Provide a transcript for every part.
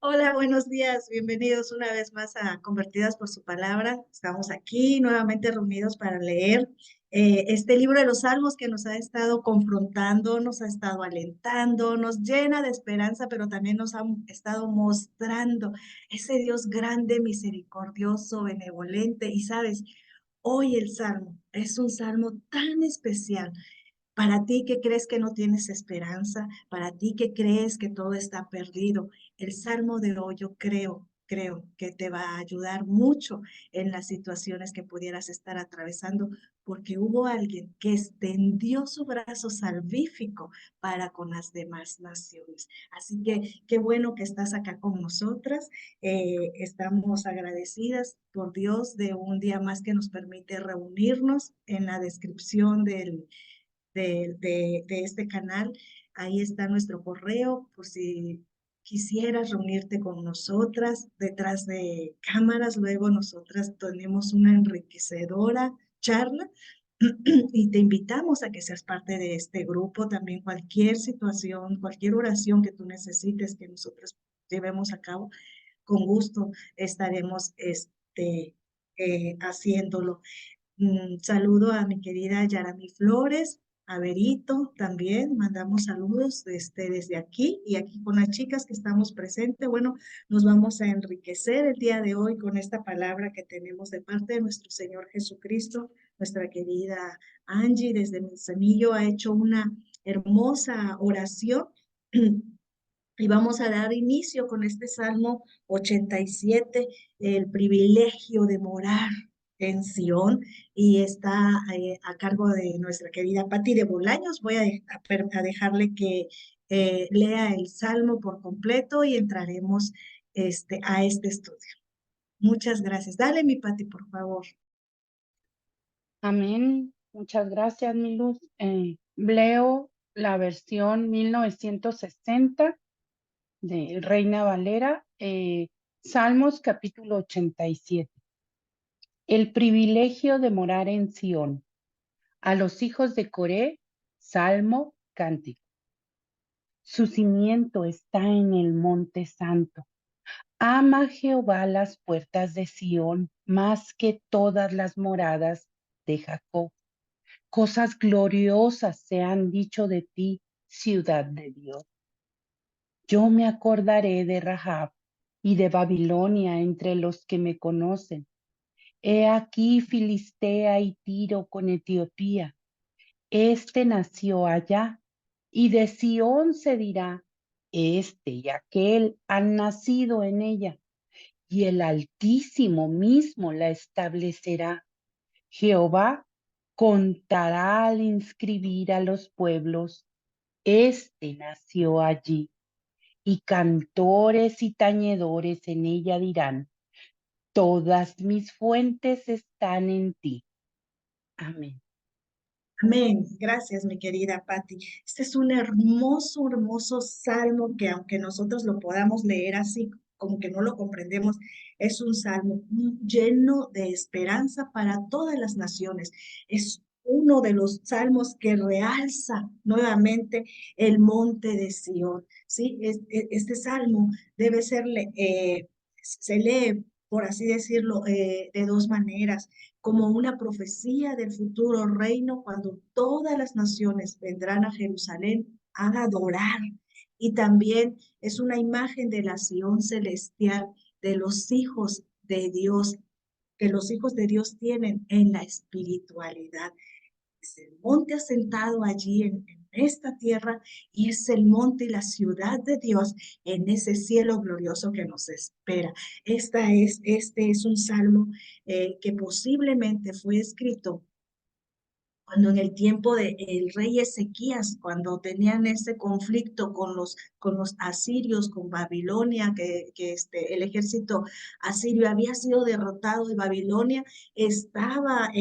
Hola, buenos días. Bienvenidos una vez más a Convertidas por su Palabra. Estamos aquí nuevamente reunidos para leer este libro de los Salmos que nos ha estado confrontando, nos ha estado alentando, nos llena de esperanza, pero también nos ha estado mostrando ese Dios grande, misericordioso, benevolente. Y sabes, hoy el Salmo es un Salmo tan especial para ti que crees que no tienes esperanza, para ti que crees que todo está perdido, el Salmo de hoy yo creo que te va a ayudar mucho en las situaciones que pudieras estar atravesando, porque hubo alguien que extendió su brazo salvífico para con las demás naciones. Así que qué bueno que estás acá con nosotras. Estamos agradecidas por Dios de un día más que nos permite reunirnos. En la descripción de este canal. Ahí está nuestro correo por si quisieras reunirte con nosotras detrás de cámaras. Luego nosotras tenemos una enriquecedora charla y te invitamos a que seas parte de este grupo. También cualquier situación, cualquier oración que tú necesites que nosotros llevemos a cabo, con gusto estaremos haciéndolo. Saludo a mi querida Yarami Flores, a Berito también, mandamos saludos desde aquí y aquí con las chicas que estamos presentes. Bueno, nos vamos a enriquecer el día de hoy con esta palabra que tenemos de parte de nuestro Señor Jesucristo. Nuestra querida Angie desde Manzanillo ha hecho una hermosa oración. Y vamos a dar inicio con este Salmo 87, el privilegio de morar en Sion, y está a cargo de nuestra querida Patti de Bolaños. Voy a dejarle que lea el Salmo por completo y entraremos a este estudio. Muchas gracias. Dale, mi Patti, por favor. Amén. Muchas gracias, mi Luz. Leo la versión 1960 de Reina Valera, Salmos capítulo 87. El privilegio de morar en Sión. A los hijos de Coré, Salmo cántico. Su cimiento está en el monte santo. Ama Jehová las puertas de Sión más que todas las moradas de Jacob. Cosas gloriosas se han dicho de ti, ciudad de Dios. Yo me acordaré de Rahab y de Babilonia entre los que me conocen. He aquí Filistea y Tiro con Etiopía. Este nació allá, y de Sión se dirá, este y aquel han nacido en ella, y el Altísimo mismo la establecerá. Jehová contará al inscribir a los pueblos, este nació allí, y cantores y tañedores en ella dirán, todas mis fuentes están en ti. Amén. Amén. Gracias, mi querida Patti. Este es un hermoso, hermoso salmo que aunque nosotros lo podamos leer así, como que no lo comprendemos, es un salmo lleno de esperanza para todas las naciones. Es uno de los salmos que realza nuevamente el monte de Sión. ¿Sí? Este salmo debe ser, se lee, por así decirlo, de dos maneras: como una profecía del futuro reino cuando todas las naciones vendrán a Jerusalén a adorar. Y también es una imagen de la Sion celestial, de los hijos de Dios, que los hijos de Dios tienen en la espiritualidad. Es el monte asentado allí en esta tierra, y es el monte y la ciudad de Dios en ese cielo glorioso que nos espera. Este es un salmo que posiblemente fue escrito cuando en el tiempo del rey Ezequías, cuando tenían ese conflicto con los asirios, con Babilonia, el ejército asirio había sido derrotado y Babilonia estaba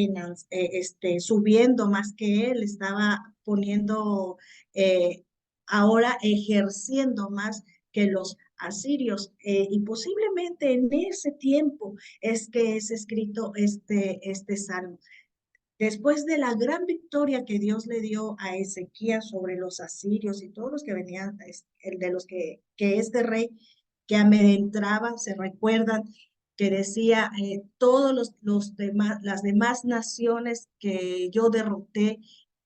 subiendo más que él, estaba poniendo, eh, ahora ejerciendo más que los asirios, y posiblemente en ese tiempo es que es escrito este salmo. Después de la gran victoria que Dios le dio a Ezequías sobre los asirios y todos los que venían, el de los que este rey que amedrentaba, se recuerdan que decía, todos las demás naciones que yo derroté,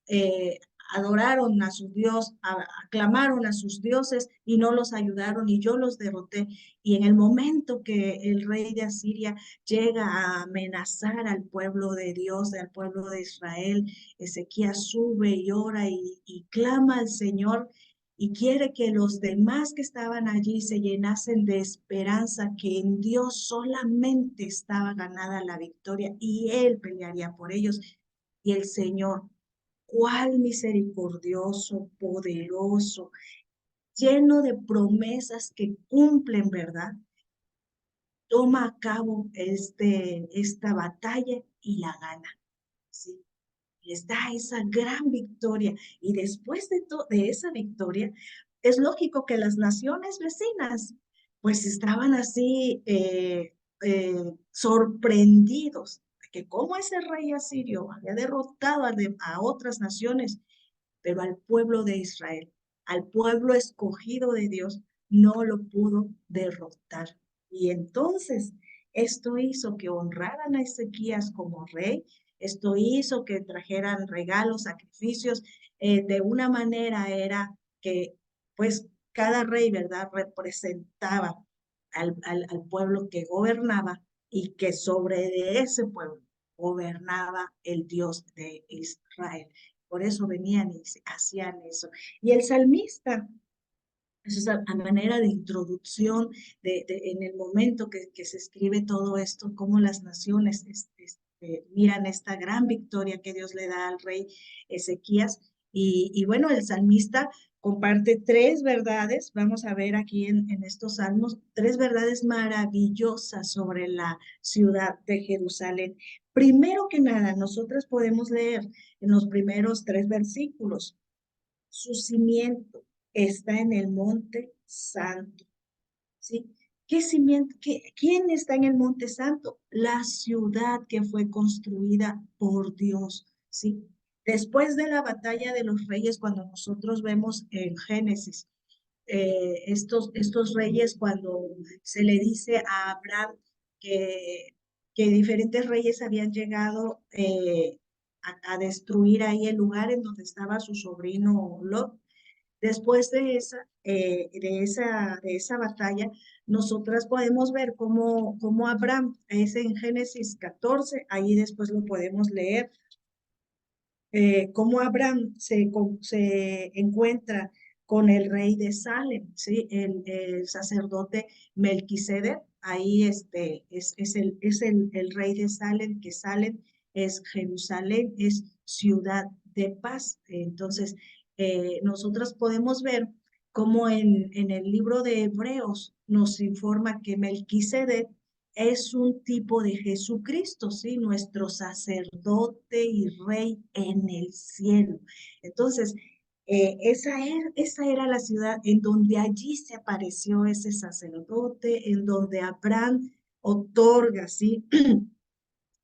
eh, adoraron a su Dios, aclamaron a sus dioses y no los ayudaron y yo los derroté. Y en el momento que el rey de Asiria llega a amenazar al pueblo de Dios, al pueblo de Israel, Ezequías sube y ora y clama al Señor y quiere que los demás que estaban allí se llenasen de esperanza, que en Dios solamente estaba ganada la victoria y Él pelearía por ellos. Y el Señor, cuál misericordioso, poderoso, lleno de promesas que cumplen, ¿verdad? Toma a cabo esta batalla y la gana, ¿sí? Les da esa gran victoria. Y después de esa victoria, es lógico que las naciones vecinas, pues estaban así sorprendidos de que cómo ese rey asirio había derrotado a otras naciones, pero al pueblo de Israel, al pueblo escogido de Dios, no lo pudo derrotar. Y entonces esto hizo que honraran a Ezequías como rey, esto hizo que trajeran regalos, sacrificios, de una manera era que pues cada rey, ¿verdad?, representaba al pueblo que gobernaba y que sobre de ese pueblo gobernaba el Dios de Israel. Por eso venían y hacían eso. Y el salmista, eso es a manera de introducción en el momento que se escribe todo esto, cómo las naciones miran esta gran victoria que Dios le da al rey Ezequías. Y bueno, el salmista comparte tres verdades, vamos a ver aquí en estos salmos, tres verdades maravillosas sobre la ciudad de Jerusalén. Primero que nada, nosotros podemos leer en los primeros tres versículos, su cimiento está en el monte santo, ¿sí? ¿Qué cimiento? ¿Quién está en el monte santo? La ciudad que fue construida por Dios, ¿sí? Después de la batalla de los reyes, cuando nosotros vemos en Génesis, estos reyes, cuando se le dice a Abraham que, que diferentes reyes habían llegado a destruir ahí el lugar en donde estaba su sobrino Lot. Después de esa batalla, nosotras podemos ver cómo Abraham, es en Génesis 14, ahí después lo podemos leer, cómo Abraham se encuentra con el rey de Salem, ¿sí? El sacerdote Melquisedec, ahí es el rey de Salem, que Salem es Jerusalén, es ciudad de paz. Entonces, nosotros podemos ver cómo en el libro de Hebreos nos informa que Melquisedec es un tipo de Jesucristo, ¿sí? Nuestro sacerdote y rey en el cielo. Entonces, esa era la ciudad en donde allí se apareció ese sacerdote, en donde Abraham otorga, ¿sí?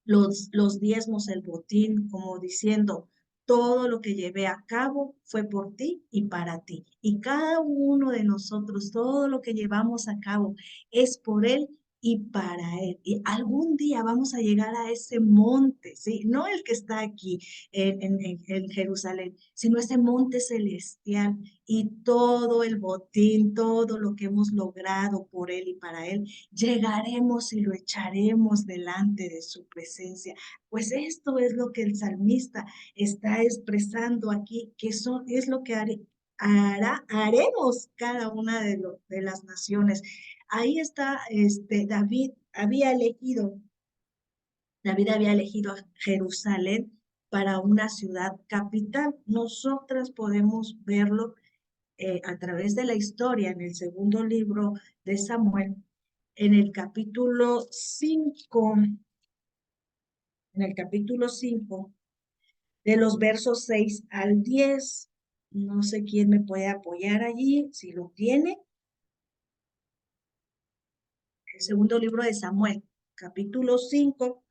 los diezmos, el botín, como diciendo, todo lo que llevé a cabo fue por ti y para ti. Y cada uno de nosotros, todo lo que llevamos a cabo es por Él y para Él. Y algún día vamos a llegar a ese monte, ¿sí? No el que está aquí en Jerusalén, sino ese monte celestial y todo el botín, todo lo que hemos logrado por Él y para Él, llegaremos y lo echaremos delante de su presencia. Pues esto es lo que el salmista está expresando aquí, que es lo que haremos cada una de las naciones. Ahí está, David había elegido a Jerusalén para una ciudad capital. Nosotras podemos verlo a través de la historia en el segundo libro de Samuel, en el capítulo 5, de los versos 6 al 10. No sé quién me puede apoyar allí, si lo tiene. El segundo libro de Samuel, capítulo 5,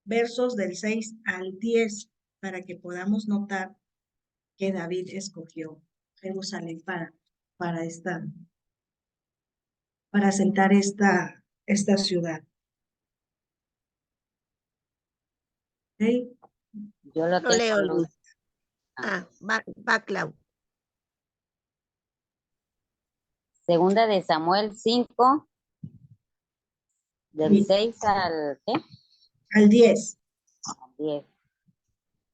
versos del 6 al 10, para que podamos notar que David escogió Jerusalén para esta para asentar esta ciudad. ¿Ok? Yo lo Lo tengo, leo, Luz. Luz. Va Clau. Segunda de Samuel 5, del Sí, 6 al, ¿qué? al 10. 10.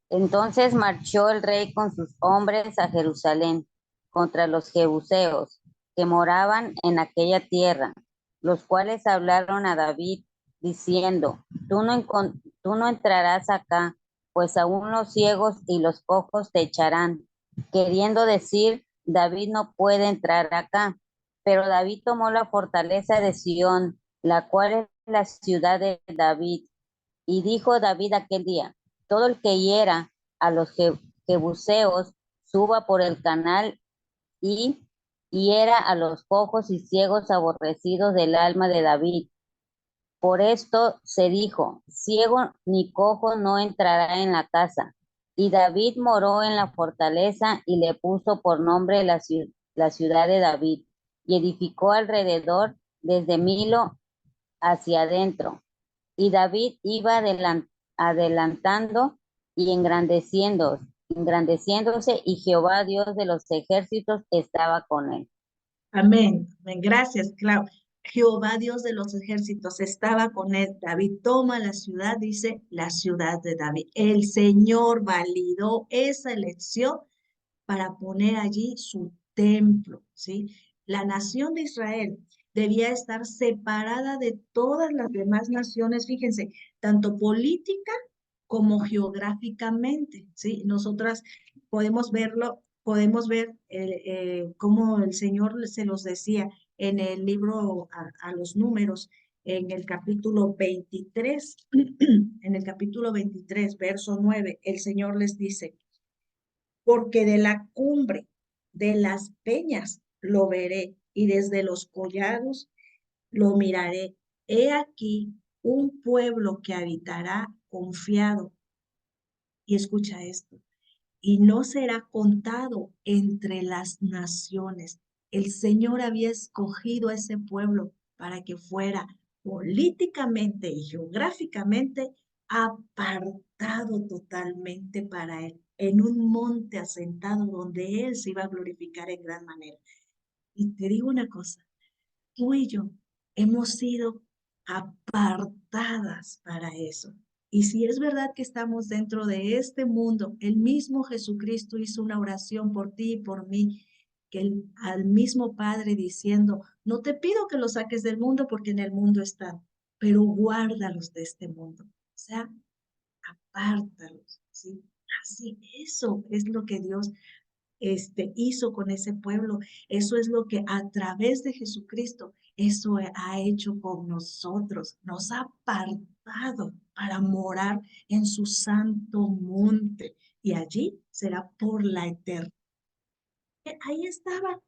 Entonces marchó el rey con sus hombres a Jerusalén contra los jebuseos que moraban en aquella tierra, los cuales hablaron a David diciendo, tú no entrarás acá, pues aún los ciegos y los cojos te echarán. Queriendo decir, David no puede entrar acá. Pero David tomó la fortaleza de Sión, la cual es la ciudad de David. Y dijo David aquel día, todo el que hiera a los jebuseos suba por el canal y hiera a los cojos y ciegos aborrecidos del alma de David. Por esto se dijo, ciego ni cojo no entrará en la casa. Y David moró en la fortaleza y le puso por nombre la ciudad de David. Y edificó alrededor desde Milo hacia adentro. Y David iba adelantando y engrandeciéndose, y Jehová Dios de los ejércitos estaba con él. Amén. Amén. Gracias, Clau. Jehová Dios de los ejércitos estaba con él. David toma la ciudad, dice la ciudad de David. El Señor validó esa elección para poner allí su templo, ¿sí? La nación de Israel debía estar separada de todas las demás naciones, fíjense, tanto política como geográficamente, ¿sí? Nosotras podemos verlo, podemos ver cómo el Señor se los decía en el libro a los Números, en el capítulo 23, en el capítulo 23, verso 9, el Señor les dice, porque de la cumbre de las peñas lo veré y desde los collados lo miraré. He aquí un pueblo que habitará confiado. Y escucha esto, y no será contado entre las naciones. El Señor había escogido a ese pueblo para que fuera políticamente y geográficamente apartado totalmente para Él, en un monte asentado donde Él se iba a glorificar en gran manera. Y te digo una cosa, tú y yo hemos sido apartadas para eso. Y si es verdad que estamos dentro de este mundo, el mismo Jesucristo hizo una oración por ti y por mí, al mismo Padre diciendo, no te pido que los saques del mundo porque en el mundo están, pero guárdalos de este mundo. O sea, apártalos, ¿sí? Así, eso es lo que Dios hizo con ese pueblo. Eso es lo que a través de Jesucristo, eso ha hecho con nosotros. Nos ha apartado para morar en su santo monte. Y allí será por la eternidad. Ahí estaba.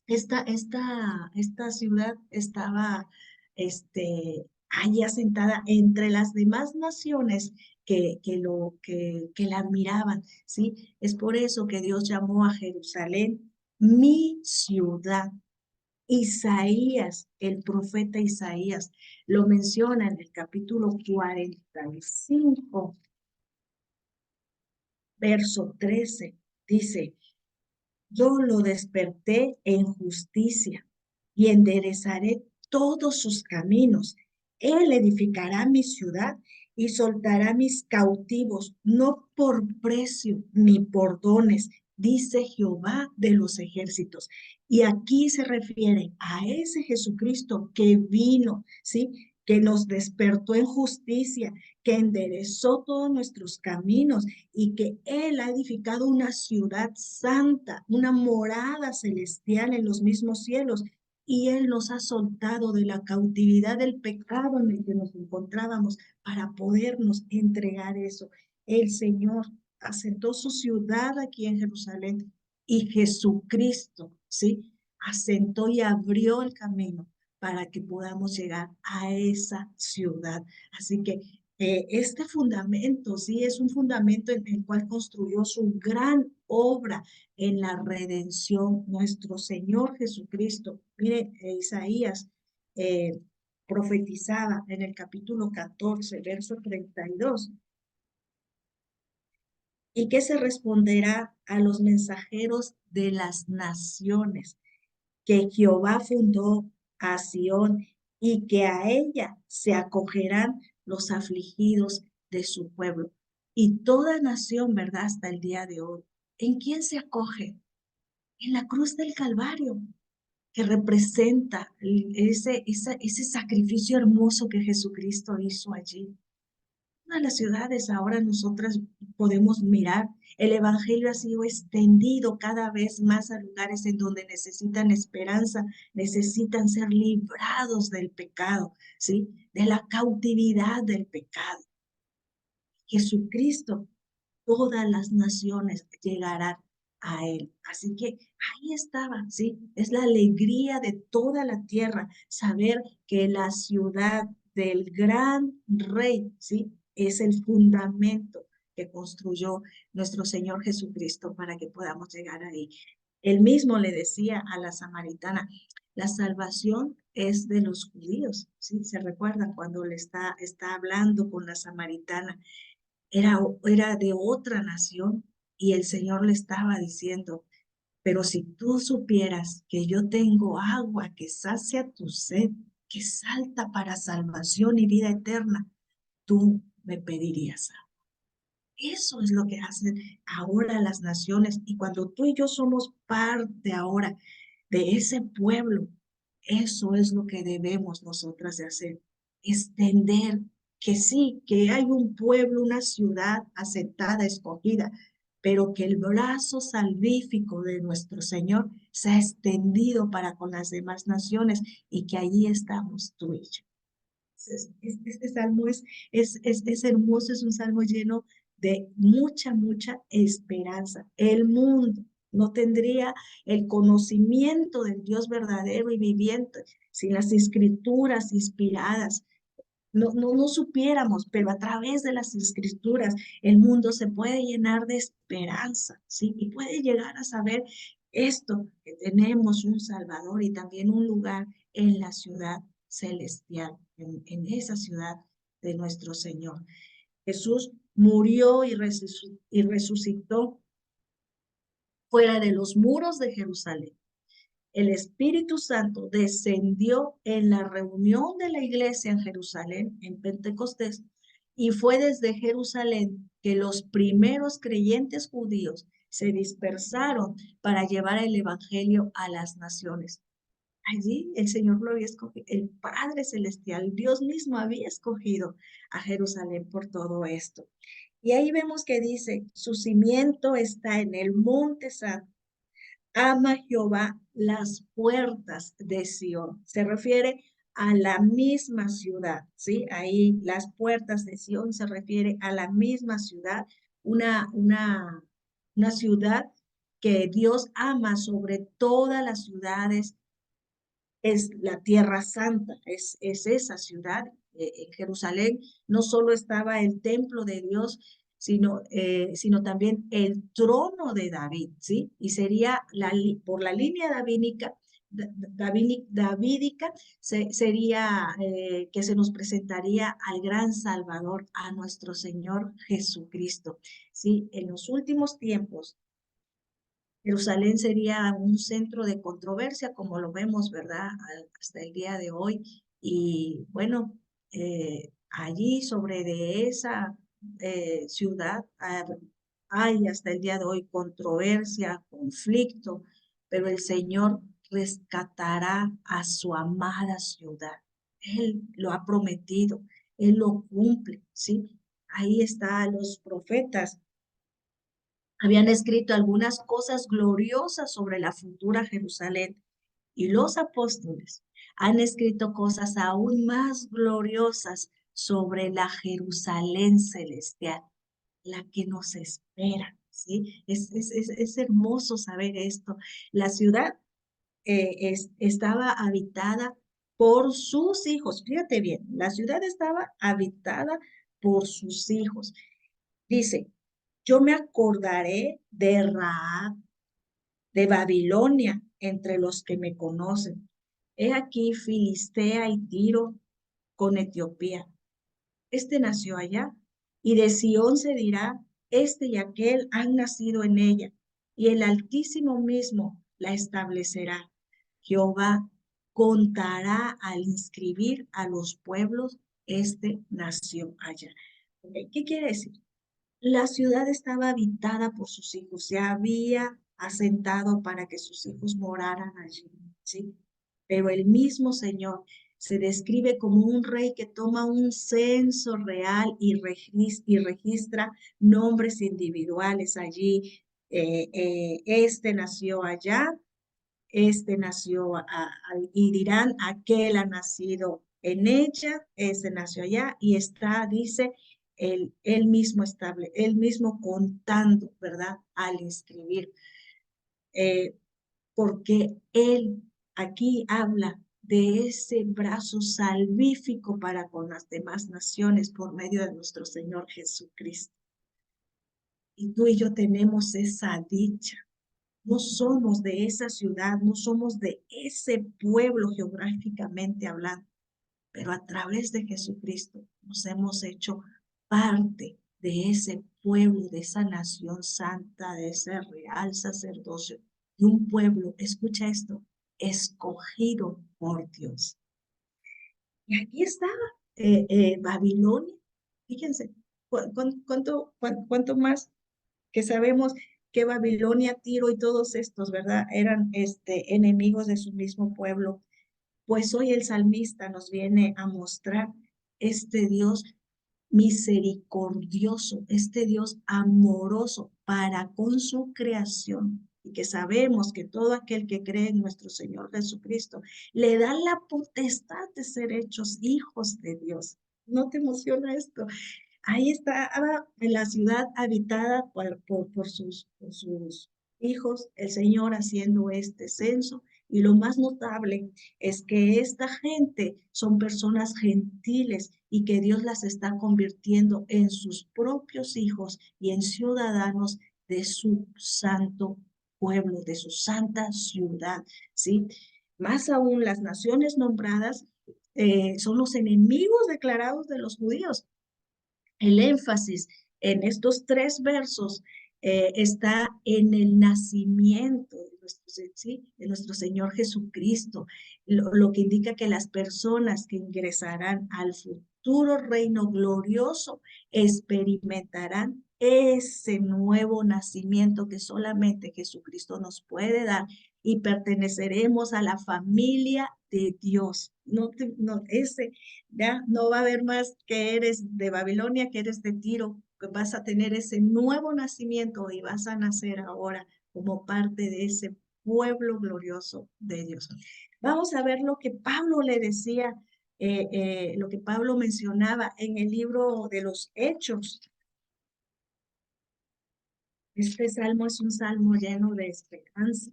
Esta ciudad estaba allí asentada entre las demás naciones que la admiraban, ¿sí? Es por eso que Dios llamó a Jerusalén mi ciudad. Isaías, el profeta Isaías, lo menciona en el capítulo 45, verso 13. Dice, yo lo desperté en justicia y enderezaré todos sus caminos. Él edificará mi ciudad y soltará mis cautivos, no por precio ni por dones, dice Jehová de los ejércitos. Y aquí se refiere a ese Jesucristo que vino, ¿sí? Que nos despertó en justicia, que enderezó todos nuestros caminos y que Él ha edificado una ciudad santa, una morada celestial en los mismos cielos. Y Él nos ha soltado de la cautividad del pecado en el que nos encontrábamos para podernos entregar eso. El Señor asentó su ciudad aquí en Jerusalén y Jesucristo, ¿sí? Asentó y abrió el camino para que podamos llegar a esa ciudad. Así que este fundamento, sí, es un fundamento en el cual construyó su gran obra en la redención, nuestro Señor Jesucristo. Mire, Isaías profetizaba en el capítulo 14, verso 32. ¿Y qué se responderá a los mensajeros de las naciones? Que Jehová fundó a Sión y que a ella se acogerán los afligidos de su pueblo. Y toda nación, ¿verdad? Hasta el día de hoy. ¿En quién se acoge? En la cruz del Calvario, que representa ese sacrificio hermoso que Jesucristo hizo allí. Todas las ciudades ahora nosotras podemos mirar, el evangelio ha sido extendido cada vez más a lugares en donde necesitan esperanza, necesitan ser librados del pecado, ¿sí? De la cautividad del pecado. Jesucristo, todas las naciones llegarán a él. Así que ahí estaba, ¿sí? Es la alegría de toda la tierra saber que la ciudad del gran rey, ¿sí? Es el fundamento que construyó nuestro Señor Jesucristo para que podamos llegar ahí. Él mismo le decía a la samaritana, la salvación es de los judíos, ¿sí? Se recuerdan cuando le está hablando con la samaritana, era de otra nación y el Señor le estaba diciendo, pero si tú supieras que yo tengo agua que sacia tu sed, que salta para salvación y vida eterna, tú me pedirías agua. Eso es lo que hacen ahora las naciones y cuando tú y yo somos parte ahora de ese pueblo, eso es lo que debemos nosotras de hacer, extender que sí, que hay un pueblo, una ciudad aceptada, escogida, pero que el brazo salvífico de nuestro Señor se ha extendido para con las demás naciones y que allí estamos tú y yo. Este salmo es hermoso, es un salmo lleno de mucha esperanza. El mundo no tendría el conocimiento del Dios verdadero y viviente sin las escrituras inspiradas. No supiéramos, pero a través de las escrituras el mundo se puede llenar de esperanza, ¿sí? Y puede llegar a saber esto, que tenemos un Salvador y también un lugar en la ciudad celestial, en esa ciudad de nuestro Señor. Jesús murió y resucitó fuera de los muros de Jerusalén. El Espíritu Santo descendió en la reunión de la iglesia en Jerusalén, en Pentecostés, y fue desde Jerusalén que los primeros creyentes judíos se dispersaron para llevar el Evangelio a las naciones. Allí el Señor lo había escogido, el Padre Celestial, Dios mismo había escogido a Jerusalén por todo esto. Y ahí vemos que dice, su cimiento está en el monte santo. Ama Jehová las puertas de Sión. Se refiere a la misma ciudad, ¿sí? Ahí las puertas de Sión se refiere a la misma ciudad, una ciudad que Dios ama sobre todas las ciudades, es la tierra santa, es esa ciudad. En Jerusalén no solo estaba el templo de Dios, sino también el trono de David, ¿sí? Y sería por la línea davídica sería que se nos presentaría al gran Salvador, a nuestro Señor Jesucristo, ¿sí? En los últimos tiempos, Jerusalén sería un centro de controversia, como lo vemos, ¿verdad? Hasta el día de hoy. Y bueno, allí sobre de esa ciudad hay hasta el día de hoy controversia, conflicto, pero el Señor rescatará a su amada ciudad. Él lo ha prometido, Él lo cumple, ¿sí? Ahí están los profetas. Habían escrito algunas cosas gloriosas sobre la futura Jerusalén y los apóstoles han escrito cosas aún más gloriosas sobre la Jerusalén celestial, la que nos espera, ¿sí? Es hermoso saber esto. La ciudad estaba habitada por sus hijos. Fíjate bien, la ciudad estaba habitada por sus hijos. Dice, yo me acordaré de Rahab, de Babilonia, entre los que me conocen. He aquí Filistea y Tiro con Etiopía. Este nació allá, y de Sión se dirá, este y aquel han nacido en ella, y el Altísimo mismo la establecerá. Jehová contará al inscribir a los pueblos, este nació allá. Okay. ¿Qué quiere decir? La ciudad estaba habitada por sus hijos, se había asentado para que sus hijos moraran allí, ¿sí? Pero el mismo Señor se describe como un rey que toma un censo real y registra nombres individuales allí. Este nació allá, este nació, y dirán, aquel ha nacido en ella, este nació allá, y está, dice, él mismo contando, ¿verdad? Al escribir, porque él aquí habla de ese brazo salvífico para con las demás naciones por medio de nuestro Señor Jesucristo. Y tú y yo tenemos esa dicha. No somos de esa ciudad, no somos de ese pueblo geográficamente hablando, pero a través de Jesucristo nos hemos hecho parte de ese pueblo, de esa nación santa, de ese real sacerdocio, de un pueblo, escucha esto, escogido por Dios. Y aquí está Babilonia. Fíjense, ¿cuánto más que sabemos que Babilonia, Tiro y todos estos, ¿verdad? Eran enemigos de su mismo pueblo. Pues hoy el salmista nos viene a mostrar este Dios misericordioso, este Dios amoroso para con su creación, y que sabemos que todo aquel que cree en nuestro Señor Jesucristo le da la potestad de ser hechos hijos de Dios. ¿No te emociona esto? Ahí está en la ciudad habitada por sus hijos, el Señor haciendo este censo. Y lo más notable es que esta gente son personas gentiles y que Dios las está convirtiendo en sus propios hijos y en ciudadanos de su santo pueblo, de su santa ciudad, ¿sí? Más aún, las naciones nombradas son los enemigos declarados de los judíos. El énfasis en estos 3 versos está en el nacimiento de nuestro Señor Jesucristo, lo que indica que las personas que ingresarán al futuro reino glorioso experimentarán ese nuevo nacimiento que solamente Jesucristo nos puede dar, y perteneceremos a la familia de Dios. Ya no va a haber más que eres de Babilonia, que eres de Tiro, que vas a tener ese nuevo nacimiento y vas a nacer ahora como parte de ese pueblo glorioso de Dios. Vamos a ver lo que Pablo le decía, lo que Pablo mencionaba en el libro de los Hechos. Este salmo es un salmo lleno de esperanza.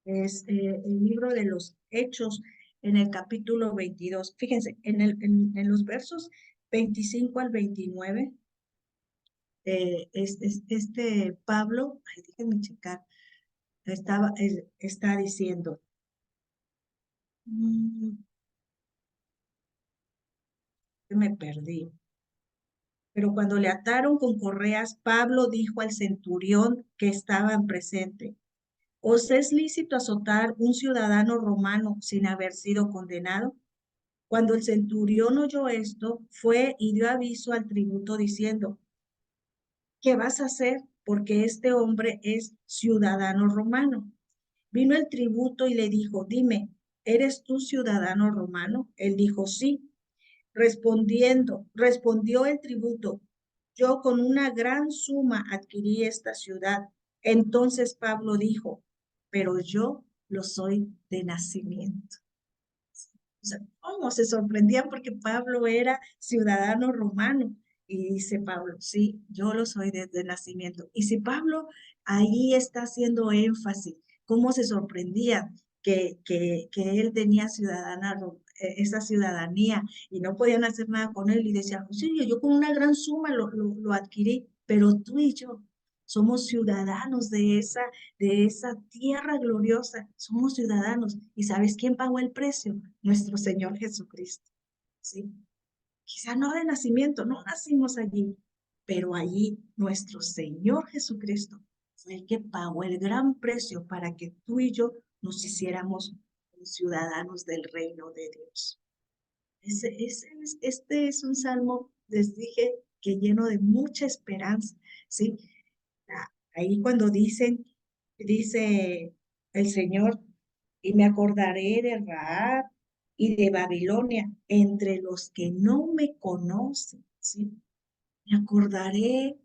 Es el libro de los Hechos en el capítulo 22. Fíjense, en los versos 25 al 29, Pablo, déjenme checar, está diciendo, me perdí. Pero cuando le ataron con correas, Pablo dijo al centurión que estaba presente: ¿os es lícito azotar un ciudadano romano sin haber sido condenado? Cuando el centurión oyó esto, fue y dio aviso al tributo diciendo: ¿qué vas a hacer? Porque este hombre es ciudadano romano. Vino el tributo y le dijo: dime, ¿eres tú ciudadano romano? Él dijo: sí. Respondió el tributo: yo con una gran suma adquirí esta ciudad. Entonces Pablo dijo: pero yo lo soy de nacimiento. O sea, ¿cómo se sorprendían? Porque Pablo era ciudadano romano. Y dice Pablo: sí, yo lo soy desde nacimiento. Y si Pablo ahí está haciendo énfasis, ¿cómo se sorprendía que él tenía esa ciudadanía y no podían hacer nada con él y decía, sí, yo con una gran suma lo adquirí, pero tú y yo somos ciudadanos de esa tierra gloriosa, somos ciudadanos. ¿Y sabes quién pagó el precio? Nuestro Señor Jesucristo, ¿sí? Quizá no de nacimiento, no nacimos allí, pero allí nuestro Señor Jesucristo fue el que pagó el gran precio para que tú y yo nos hiciéramos ciudadanos del reino de Dios. Este es un salmo, les dije, que lleno de mucha esperanza, ¿sí? Ahí cuando dice el Señor, y me acordaré de Rahab y de Babilonia entre los que no me conocen, ¿sí? Me acordaré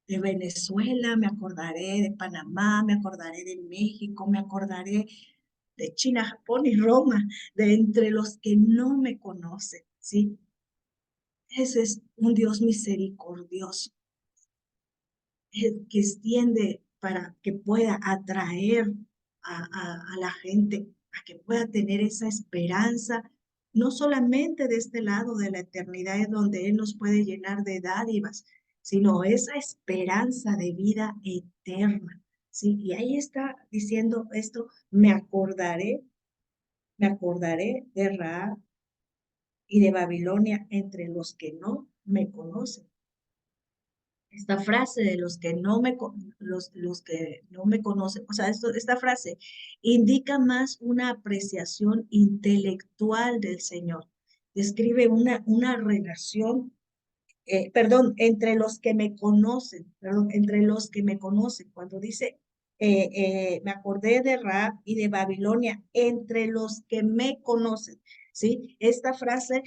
de Venezuela, me acordaré de Panamá, me acordaré de México, me acordaré de China, Japón y Roma, de entre los que no me conocen, ¿sí? Ese es un Dios misericordioso, que extiende para que pueda atraer a la gente, a que pueda tener esa esperanza, no solamente de este lado de la eternidad, es donde Él nos puede llenar de dádivas, sino esa esperanza de vida eterna. ¿Sí? Y ahí está diciendo esto, me acordaré de Rahab y de Babilonia entre los que no me conocen. Esta frase de los que no me conocen, o sea, esta frase indica más una apreciación intelectual del Señor. Describe una relación, entre los que me conocen, entre los que me conocen. Cuando dice, me acordé de Rahab y de Babilonia, entre los que me conocen, ¿sí? Esta frase,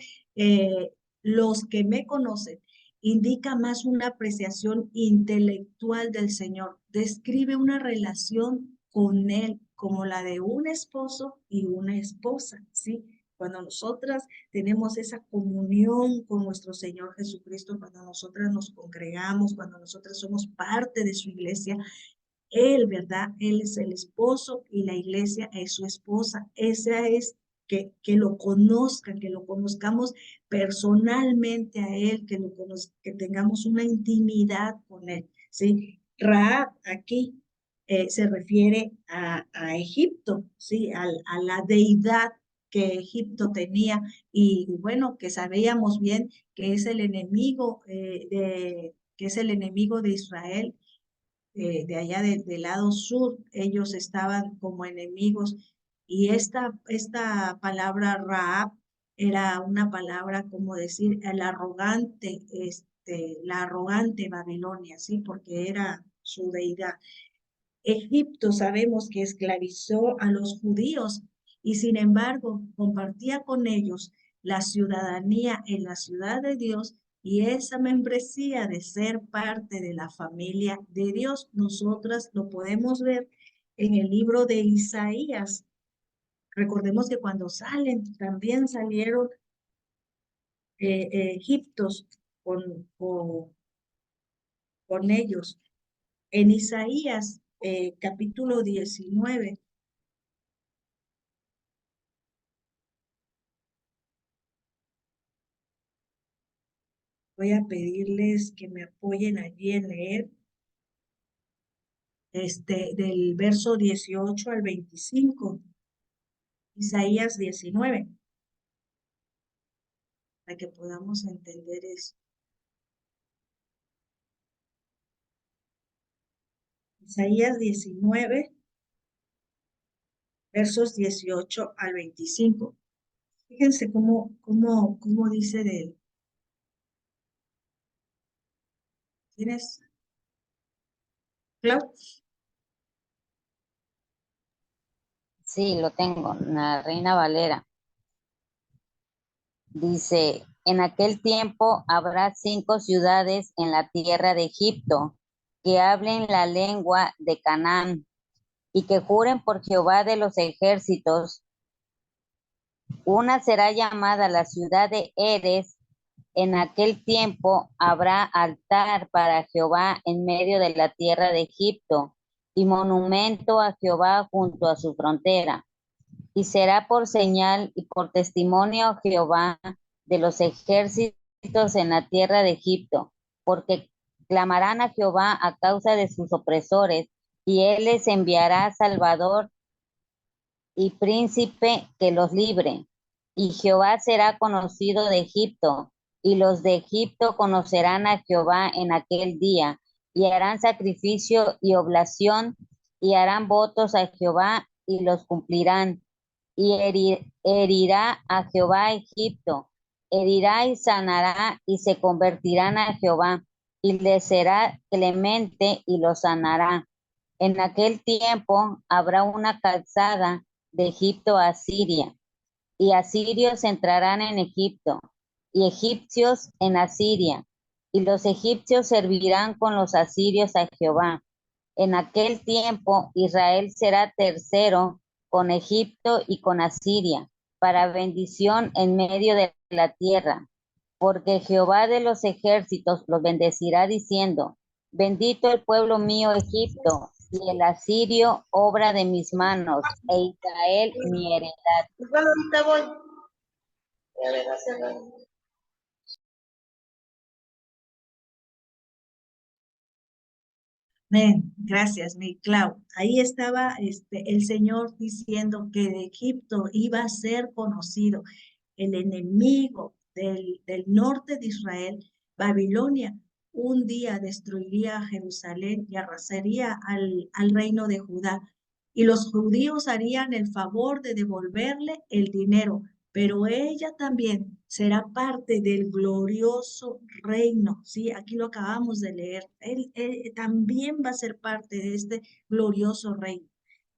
los que me conocen, indica más una apreciación intelectual del Señor. Describe una relación con Él como la de un esposo y una esposa, ¿sí? Cuando nosotras tenemos esa comunión con nuestro Señor Jesucristo, cuando nosotras nos congregamos, cuando nosotras somos parte de su iglesia, Él, ¿verdad? Él es el esposo y la iglesia es su esposa. Esa es que lo conozcan, que lo conozcamos personalmente a Él, que tengamos una intimidad con Él, ¿sí? Rahab aquí se refiere a Egipto, ¿sí? A la deidad que Egipto tenía y bueno, que sabíamos bien que es el enemigo que es el enemigo de Israel, de allá del lado sur, ellos estaban como enemigos y esta palabra Rahab era una palabra como decir la arrogante Babilonia, ¿sí? Porque era su deidad. Egipto sabemos que esclavizó a los judíos y sin embargo compartía con ellos la ciudadanía en la ciudad de Dios y esa membresía de ser parte de la familia de Dios. Nosotras lo podemos ver en el libro de Isaías. Recordemos que cuando también salieron egiptos con ellos. En Isaías capítulo 19, voy a pedirles que me apoyen allí en leer del verso 18 al 25, Isaías 19, para que podamos entender eso. Isaías 19, versos 18 al 25. Fíjense cómo dice de él. ¿Tienes, Clau? Sí, lo tengo, la Reina Valera. Dice, en aquel tiempo habrá 5 ciudades en la tierra de Egipto que hablen la lengua de Canaán y que juren por Jehová de los ejércitos. Una será llamada la ciudad de Eres. En aquel tiempo habrá altar para Jehová en medio de la tierra de Egipto y monumento a Jehová junto a su frontera. Y será por señal y por testimonio a Jehová de los ejércitos en la tierra de Egipto, porque clamarán a Jehová a causa de sus opresores, y él les enviará salvador y príncipe que los libre. Y Jehová será conocido de Egipto, y los de Egipto conocerán a Jehová en aquel día, y harán sacrificio y oblación, y harán votos a Jehová, y los cumplirán. Y herirá a Jehová a Egipto, herirá y sanará, y se convertirán a Jehová, y les será clemente, y los sanará. En aquel tiempo habrá una calzada de Egipto a Asiria, y asirios entrarán en Egipto, y egipcios en Asiria, y los egipcios servirán con los asirios a Jehová. En aquel tiempo Israel será tercero con Egipto y con Asiria, para bendición en medio de la tierra, porque Jehová de los ejércitos los bendecirá diciendo, bendito el pueblo mío Egipto, y el asirio obra de mis manos, e Israel mi heredad. Igual ahorita voy. Amén. Gracias, mi Clau. Ahí estaba el Señor diciendo que de Egipto iba a ser conocido el enemigo del norte de Israel, Babilonia. Un día destruiría a Jerusalén y arrasaría al reino de Judá. Y los judíos harían el favor de devolverle el dinero, pero ella también será parte del glorioso reino, ¿sí? Aquí lo acabamos de leer. Él también va a ser parte de este glorioso reino.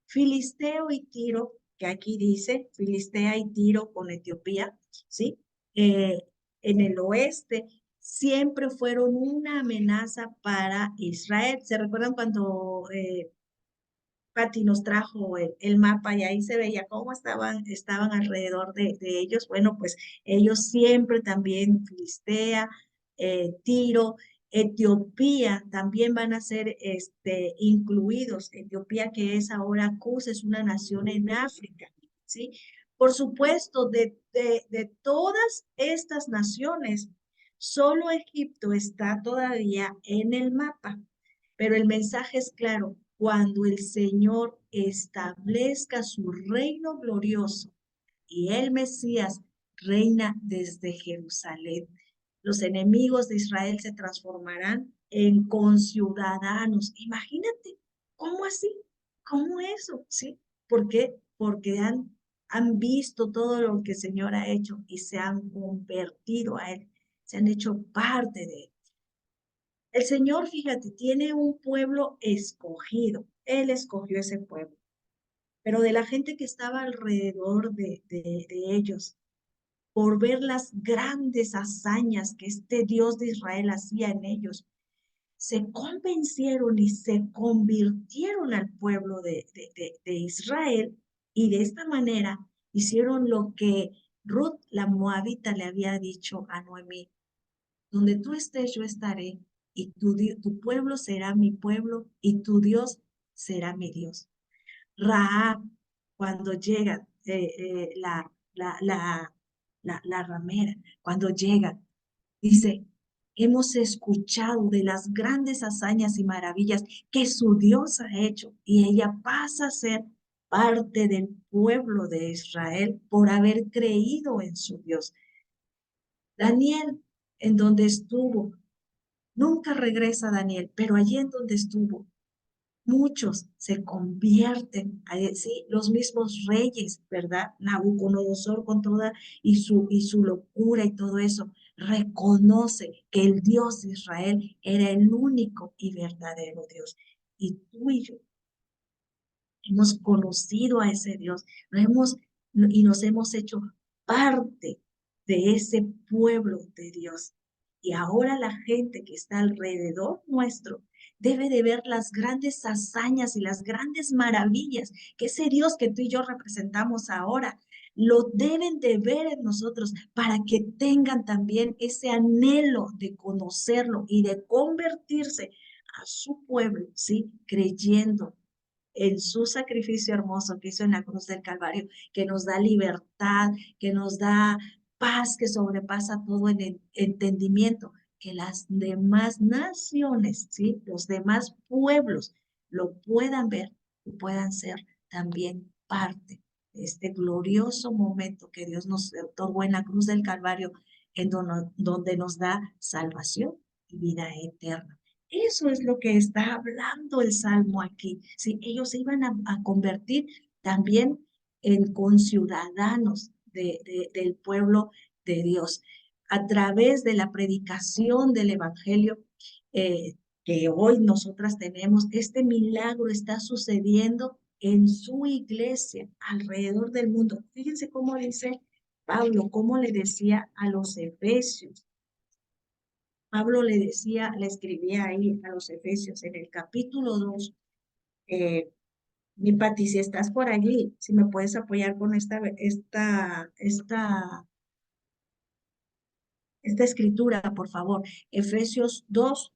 Filisteo y Tiro, que aquí dice, Filistea y Tiro con Etiopía, ¿sí? Eh, en el oeste siempre fueron una amenaza para Israel. ¿Se recuerdan cuando Pati nos trajo el mapa y ahí se veía cómo estaban alrededor de ellos? Bueno, pues ellos siempre también, Filistea, Tiro, Etiopía, también van a ser incluidos. Etiopía, que es ahora Cus, es una nación en África, ¿sí? Por supuesto, de todas estas naciones, solo Egipto está todavía en el mapa. Pero el mensaje es claro: cuando el Señor establezca su reino glorioso y el Mesías reina desde Jerusalén, los enemigos de Israel se transformarán en conciudadanos. Imagínate, ¿cómo así? ¿Cómo eso? ¿Sí? ¿Por qué? Porque han visto todo lo que el Señor ha hecho y se han convertido a Él, se han hecho parte de Él. El Señor, fíjate, tiene un pueblo escogido. Él escogió ese pueblo. Pero de la gente que estaba alrededor de ellos, por ver las grandes hazañas que este Dios de Israel hacía en ellos, se convencieron y se convirtieron al pueblo de Israel, y de esta manera hicieron lo que Ruth la Moabita le había dicho a Noemí: donde tú estés, yo estaré, y tu pueblo será mi pueblo, y tu Dios será mi Dios. Rahab, cuando llega la ramera, cuando llega, dice, hemos escuchado de las grandes hazañas y maravillas que su Dios ha hecho, y ella pasa a ser parte del pueblo de Israel por haber creído en su Dios. Daniel, en donde estuvo, nunca regresa Daniel, pero allí en donde estuvo, muchos se convierten, sí, los mismos reyes, ¿verdad? Nabucodonosor con toda y su locura y todo eso, reconoce que el Dios de Israel era el único y verdadero Dios. Y tú y yo hemos conocido a ese Dios, y nos hemos hecho parte de ese pueblo de Dios. Y ahora la gente que está alrededor nuestro debe de ver las grandes hazañas y las grandes maravillas que ese Dios que tú y yo representamos ahora, lo deben de ver en nosotros, para que tengan también ese anhelo de conocerlo y de convertirse a su pueblo, ¿sí? Creyendo en su sacrificio hermoso que hizo en la cruz del Calvario, que nos da libertad, que nos da paz que sobrepasa todo el entendimiento, que las demás naciones, ¿sí? Los demás pueblos lo puedan ver y puedan ser también parte de este glorioso momento que Dios nos otorgó en la cruz del Calvario, en donde nos da salvación y vida eterna. Eso es lo que está hablando el Salmo aquí. ¿Sí? Ellos se iban a convertir también en conciudadanos del pueblo de Dios a través de la predicación del Evangelio que hoy nosotras tenemos. Este milagro está sucediendo en su iglesia alrededor del mundo. Fíjense cómo dice Pablo, cómo le decía a los efesios. Pablo le decía, le escribía ahí a los efesios en el capítulo 2. Mi Pati, si estás por allí, si me puedes apoyar con esta escritura, por favor. Efesios 2.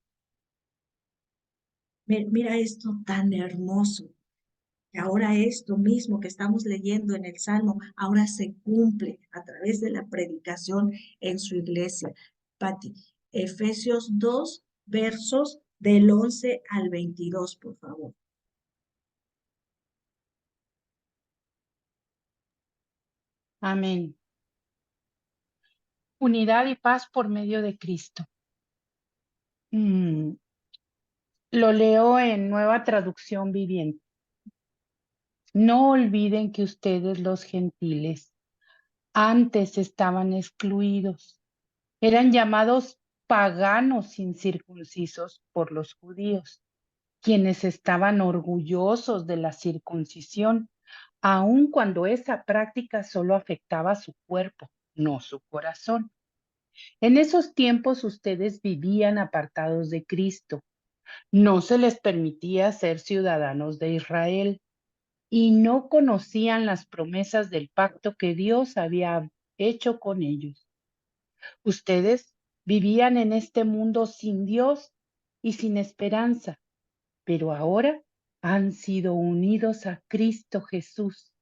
Mira esto tan hermoso. Que ahora esto mismo que estamos leyendo en el Salmo, ahora se cumple a través de la predicación en su iglesia. Pati, Efesios 2, versos del 11 al 22, por favor. Amén. Unidad y paz por medio de Cristo. Lo leo en Nueva Traducción Viviente. No olviden que ustedes, los gentiles, antes estaban excluidos. Eran llamados paganos incircuncisos por los judíos, quienes estaban orgullosos de la circuncisión, aun cuando esa práctica solo afectaba su cuerpo, no su corazón. En esos tiempos ustedes vivían apartados de Cristo. No se les permitía ser ciudadanos de Israel y no conocían las promesas del pacto que Dios había hecho con ellos. Ustedes vivían en este mundo sin Dios y sin esperanza, pero ahora han sido unidos a Cristo Jesús.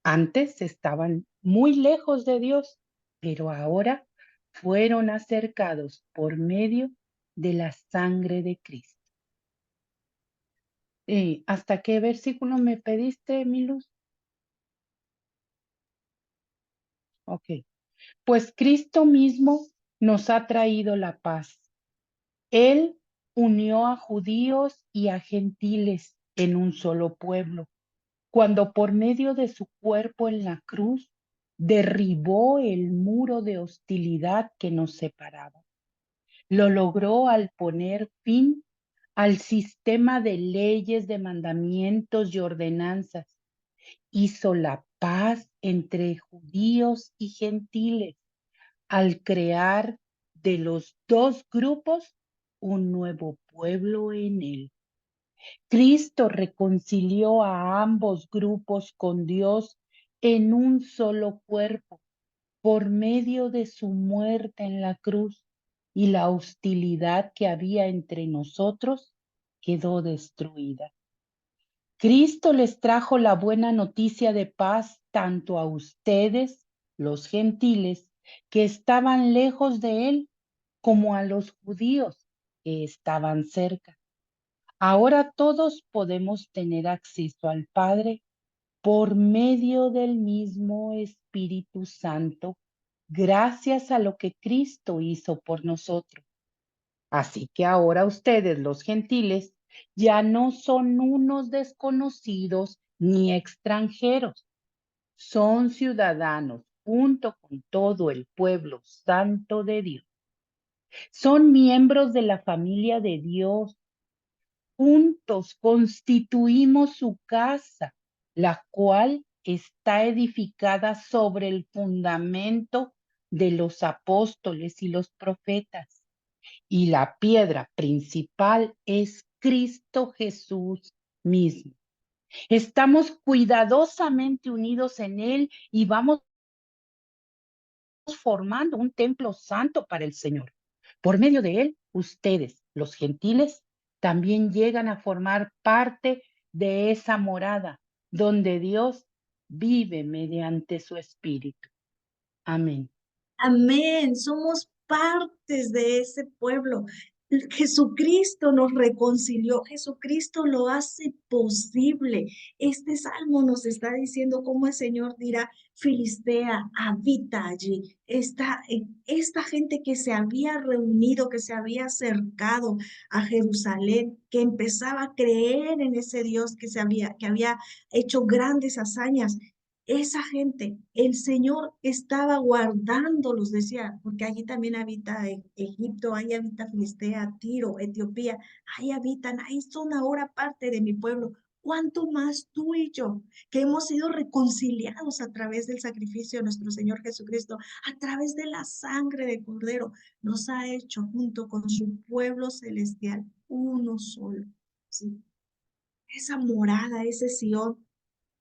Antes estaban muy lejos de Dios, pero ahora fueron acercados por medio de la sangre de Cristo. ¿Hasta qué versículo me pediste, Milus? Ok. Pues Cristo mismo nos ha traído la paz. Él unió a judíos y a gentiles en un solo pueblo, cuando por medio de su cuerpo en la cruz derribó el muro de hostilidad que nos separaba. Lo logró al poner fin al sistema de leyes, de mandamientos y ordenanzas. Hizo la paz entre judíos y gentiles al crear de los dos grupos un nuevo pueblo en él. Cristo reconcilió a ambos grupos con Dios en un solo cuerpo por medio de su muerte en la cruz, y la hostilidad que había entre nosotros quedó destruida. Cristo les trajo la buena noticia de paz tanto a ustedes, los gentiles, que estaban lejos de él, como a los judíos que estaban cerca. Ahora todos podemos tener acceso al Padre por medio del mismo Espíritu Santo, gracias a lo que Cristo hizo por nosotros. Así que ahora ustedes, los gentiles, ya no son unos desconocidos ni extranjeros. Son ciudadanos junto con todo el pueblo santo de Dios. Son miembros de la familia de Dios. Juntos constituimos su casa, la cual está edificada sobre el fundamento de los apóstoles y los profetas. Y la piedra principal es Cristo Jesús mismo. Estamos cuidadosamente unidos en Él y vamos formando un templo santo para el Señor. Por medio de Él, ustedes, los gentiles, también llegan a formar parte de esa morada donde Dios vive mediante su Espíritu. Amén. Amén. Somos partes de ese pueblo. Jesucristo nos reconcilió, Jesucristo lo hace posible. Este salmo nos está diciendo cómo el Señor dirá, Filistea habita allí. Esta gente que se había reunido, que se había acercado a Jerusalén, que empezaba a creer en ese Dios que había hecho grandes hazañas. Esa gente, el Señor estaba guardándolos, decía, porque allí también habita Egipto, ahí habita Filistea, Tiro, Etiopía, ahí habitan, ahí son ahora parte de mi pueblo. ¿Cuánto más tú y yo, que hemos sido reconciliados a través del sacrificio de nuestro Señor Jesucristo, a través de la sangre de Cordero, nos ha hecho junto con su pueblo celestial uno solo? ¿Sí? Esa morada, ese Sion,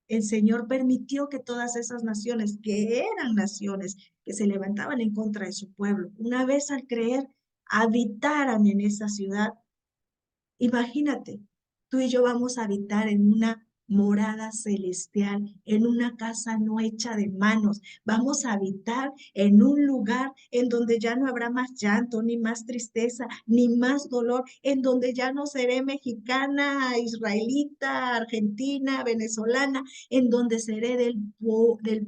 el Señor permitió que todas esas naciones, que eran naciones que se levantaban en contra de su pueblo, una vez al creer, habitaran en esa ciudad. Imagínate, tú y yo vamos a habitar en una morada celestial, en una casa no hecha de manos. Vamos a habitar en un lugar en donde ya no habrá más llanto, ni más tristeza, ni más dolor, en donde ya no seré mexicana, israelita, argentina, venezolana, en donde seré del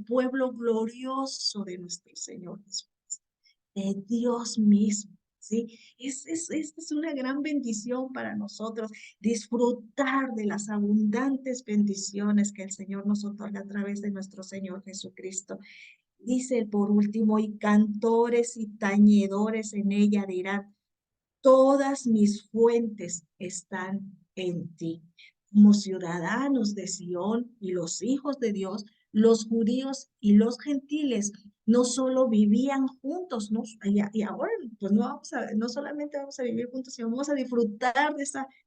pueblo glorioso de nuestro Señor Jesús, de Dios mismo. ¿Sí? Esta es una gran bendición para nosotros, disfrutar de las abundantes bendiciones que el Señor nos otorga a través de nuestro Señor Jesucristo. Dice por último, y cantores y tañedores en ella dirán, todas mis fuentes están en ti. Como ciudadanos de Sion y los hijos de Dios, los judíos y los gentiles no solo vivían juntos, ¿no? Y ahora pues no solamente vamos a vivir juntos, sino vamos a disfrutar de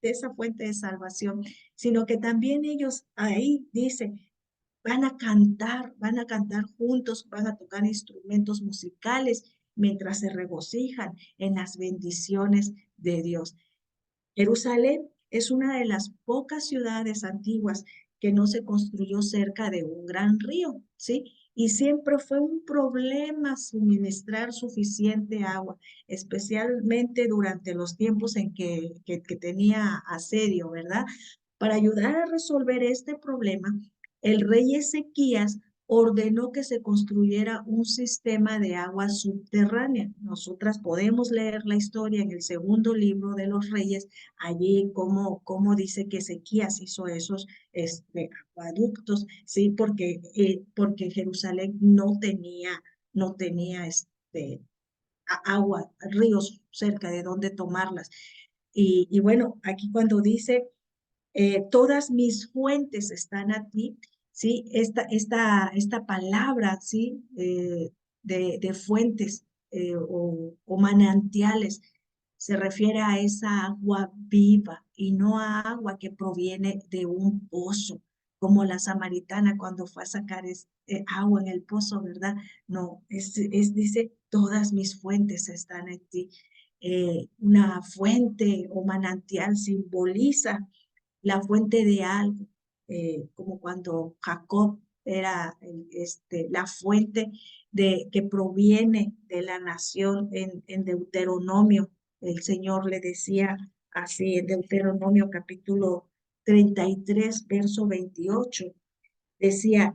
esa fuente de salvación, sino que también ellos ahí dice, van a cantar juntos, van a tocar instrumentos musicales mientras se regocijan en las bendiciones de Dios. Jerusalén es una de las pocas ciudades antiguas que no se construyó cerca de un gran río, ¿sí? Y siempre fue un problema suministrar suficiente agua, especialmente durante los tiempos en que tenía asedio, ¿verdad? Para ayudar a resolver este problema, el rey Ezequías ordenó que se construyera un sistema de agua subterránea. Nosotras podemos leer la historia en el segundo libro de los Reyes, allí como dice que Ezequías hizo esos acueductos, ¿sí? Porque Jerusalén no tenía agua, ríos cerca de donde tomarlas. Y bueno, aquí cuando dice todas mis fuentes están a ti, ¿sí? Esta palabra, ¿sí? De fuentes o manantiales se refiere a esa agua viva y no a agua que proviene de un pozo, como la samaritana cuando fue a sacar agua en el pozo, ¿verdad? No, dice, todas mis fuentes están en ti. Una fuente o manantial simboliza la fuente de algo, como cuando Jacob era la fuente que proviene de la nación en Deuteronomio. El Señor le decía así en Deuteronomio capítulo 33, verso 28, decía,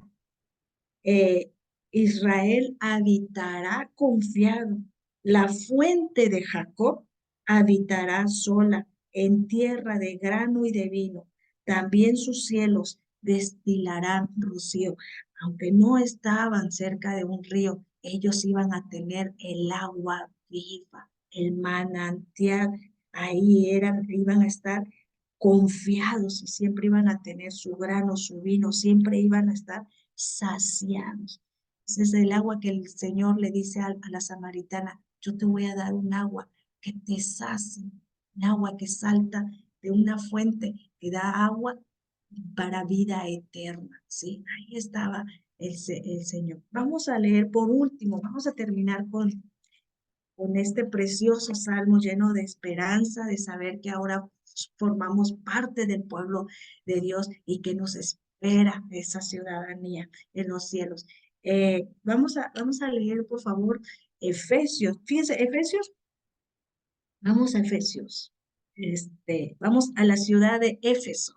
Israel habitará confiado, la fuente de Jacob habitará sola en tierra de grano y de vino, también sus cielos destilarán rocío. Aunque no estaban cerca de un río, ellos iban a tener el agua viva, el manantial, iban a estar confiados y siempre iban a tener su grano, su vino, siempre iban a estar saciados. Ese es el agua que el Señor le dice a la samaritana, yo te voy a dar un agua que te sacie, un agua que salta de una fuente que da agua para vida eterna, ¿sí? Ahí estaba el Señor. Vamos a leer por último, vamos a terminar con este precioso salmo lleno de esperanza, de saber que ahora formamos parte del pueblo de Dios y que nos espera esa ciudadanía en los cielos. Vamos a leer, por favor, Efesios. Fíjense, Efesios, vamos a Efesios. Vamos a la ciudad de Éfeso.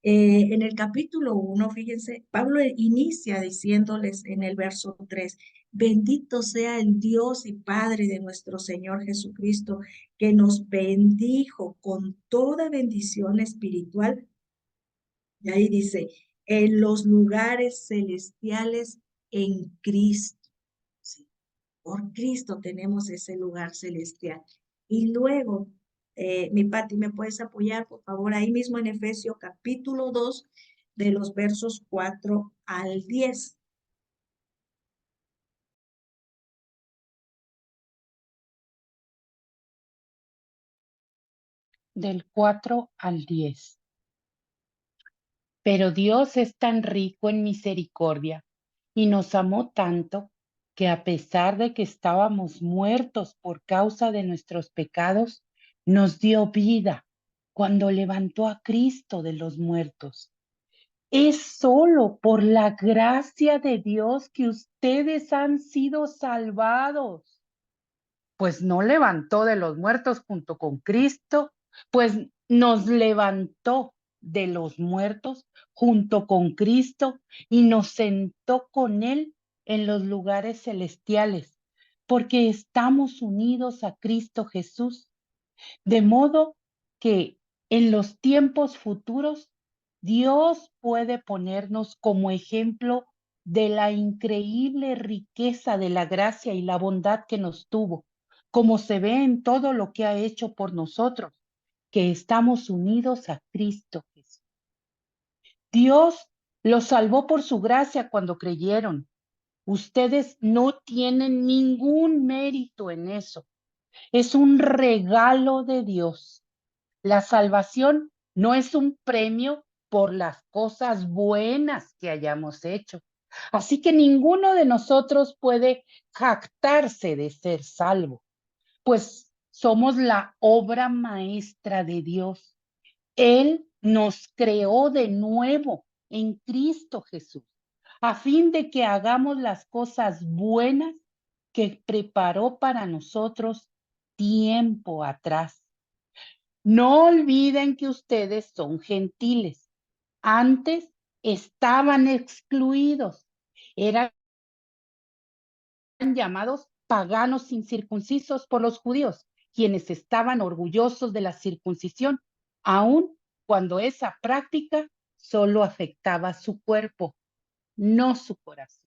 En el capítulo 1, fíjense, Pablo inicia diciéndoles en el verso 3, bendito sea el Dios y Padre de nuestro Señor Jesucristo, que nos bendijo con toda bendición espiritual. Y ahí dice, en los lugares celestiales en Cristo. Sí, por Cristo tenemos ese lugar celestial. Y luego, mi Pati, ¿me puedes apoyar, por favor? Ahí mismo en Efesios capítulo 2, de los versos 4 al 10. Del 4 al 10. Pero Dios es tan rico en misericordia y nos amó tanto que a pesar de que estábamos muertos por causa de nuestros pecados, nos dio vida cuando levantó a Cristo de los muertos. Es solo por la gracia de Dios que ustedes han sido salvados. Pues no levantó de los muertos junto con Cristo, pues nos levantó de los muertos junto con Cristo y nos sentó con Él en los lugares celestiales, porque estamos unidos a Cristo Jesús, de modo que en los tiempos futuros Dios puede ponernos como ejemplo de la increíble riqueza de la gracia y la bondad que nos tuvo, como se ve en todo lo que ha hecho por nosotros, que estamos unidos a Cristo Jesús. Dios los salvó por su gracia cuando creyeron. Ustedes no tienen ningún mérito en eso. Es un regalo de Dios. La salvación no es un premio por las cosas buenas que hayamos hecho. Así que ninguno de nosotros puede jactarse de ser salvo, pues somos la obra maestra de Dios. Él nos creó de nuevo en Cristo Jesús, a fin de que hagamos las cosas buenas que preparó para nosotros tiempo atrás. No olviden que ustedes son gentiles. Antes estaban excluidos. Eran llamados paganos incircuncisos por los judíos, quienes estaban orgullosos de la circuncisión, aun cuando esa práctica solo afectaba su cuerpo, no su corazón.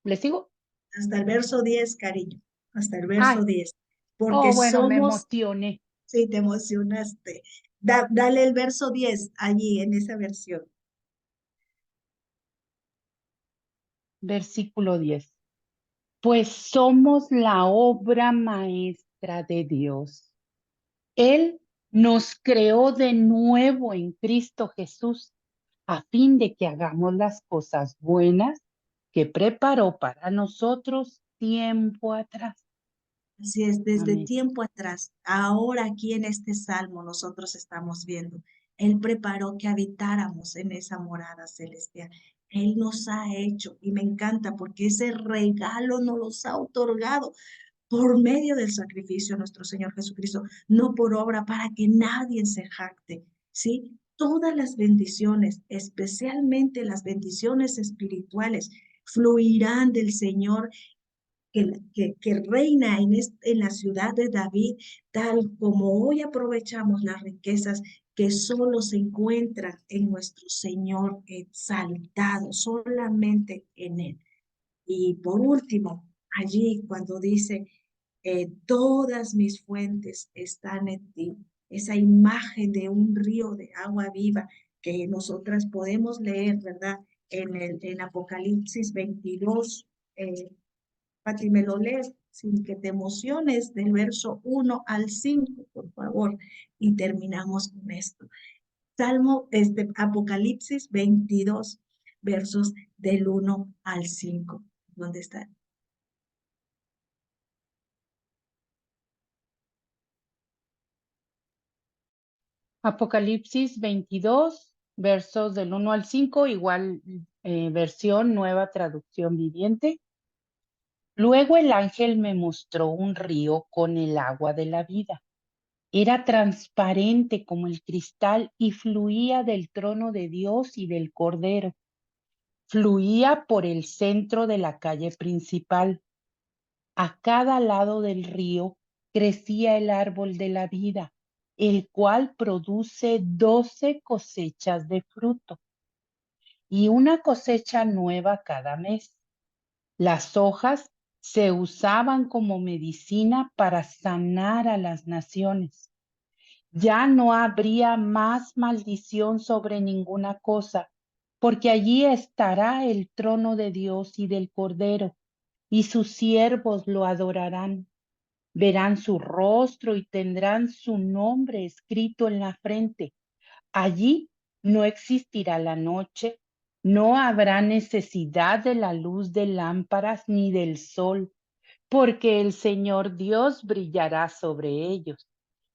¿Les sigo? Hasta el verso 10, cariño, hasta el Ay, verso 10. Porque bueno, me somos, emocioné. sí, te emocionaste. Dale el verso 10 allí en esa versión. Versículo 10. Pues somos la obra maestra de Dios. Él nos creó de nuevo en Cristo Jesús a fin de que hagamos las cosas buenas que preparó para nosotros tiempo atrás. Así es, desde Amén. tiempo atrás, ahora aquí en este salmo nosotros estamos viendo, Él preparó que habitáramos en esa morada celestial. Él nos ha hecho y me encanta porque ese regalo nos los ha otorgado por medio del sacrificio de nuestro Señor Jesucristo, no por obra, para que nadie se jacte, ¿sí? Todas las bendiciones, especialmente las bendiciones espirituales, fluirán del Señor que reina en la ciudad de David, tal como hoy aprovechamos las riquezas que solo se encuentran en nuestro Señor exaltado, solamente en Él. Y por último, allí cuando dice, todas mis fuentes están en ti, esa imagen de un río de agua viva que nosotras podemos leer, ¿verdad? En Apocalipsis 22, Pati, me lo lees sin que te emociones, del verso 1 al 5, por favor, y terminamos con esto. Apocalipsis 22, versos del 1 al 5. ¿Dónde está? Apocalipsis 22, versos del 1 al 5, igual versión, nueva traducción viviente. Luego el ángel me mostró un río con el agua de la vida. Era transparente como el cristal y fluía del trono de Dios y del Cordero. Fluía por el centro de la calle principal. A cada lado del río crecía el árbol de la vida, el cual produce 12 cosechas de fruto y una cosecha nueva cada mes. Las hojas se usaban como medicina para sanar a las naciones. Ya no habría más maldición sobre ninguna cosa, porque allí estará el trono de Dios y del Cordero, y sus siervos lo adorarán. Verán su rostro y tendrán su nombre escrito en la frente. Allí no existirá la noche, no habrá necesidad de la luz de lámparas ni del sol, porque el Señor Dios brillará sobre ellos,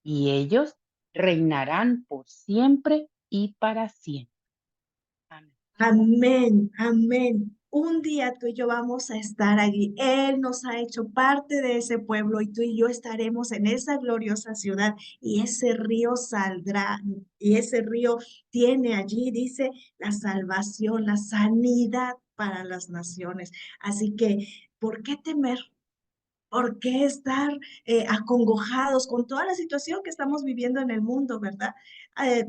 y ellos reinarán por siempre y para siempre. Amén. Amén, amén. Un día tú y yo vamos a estar allí. Él nos ha hecho parte de ese pueblo y tú y yo estaremos en esa gloriosa ciudad y ese río saldrá y ese río tiene allí, dice, la salvación, la sanidad para las naciones. Así que, ¿por qué temer? ¿Por qué estar acongojados con toda la situación que estamos viviendo en el mundo, verdad?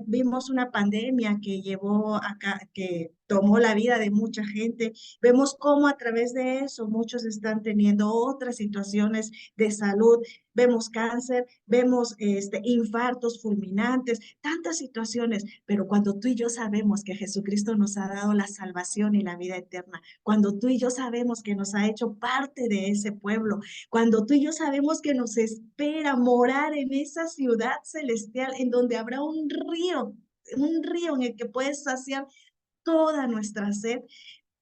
Vimos una pandemia que llevó acá, que tomó la vida de mucha gente. Vemos cómo a través de eso muchos están teniendo otras situaciones de salud. Vemos cáncer, vemos infartos fulminantes, tantas situaciones, pero cuando tú y yo sabemos que Jesucristo nos ha dado la salvación y la vida eterna, cuando tú y yo sabemos que nos ha hecho parte de ese pueblo, cuando tú y yo sabemos que nos espera morar en esa ciudad celestial en donde habrá un río en el que puedes saciar toda nuestra sed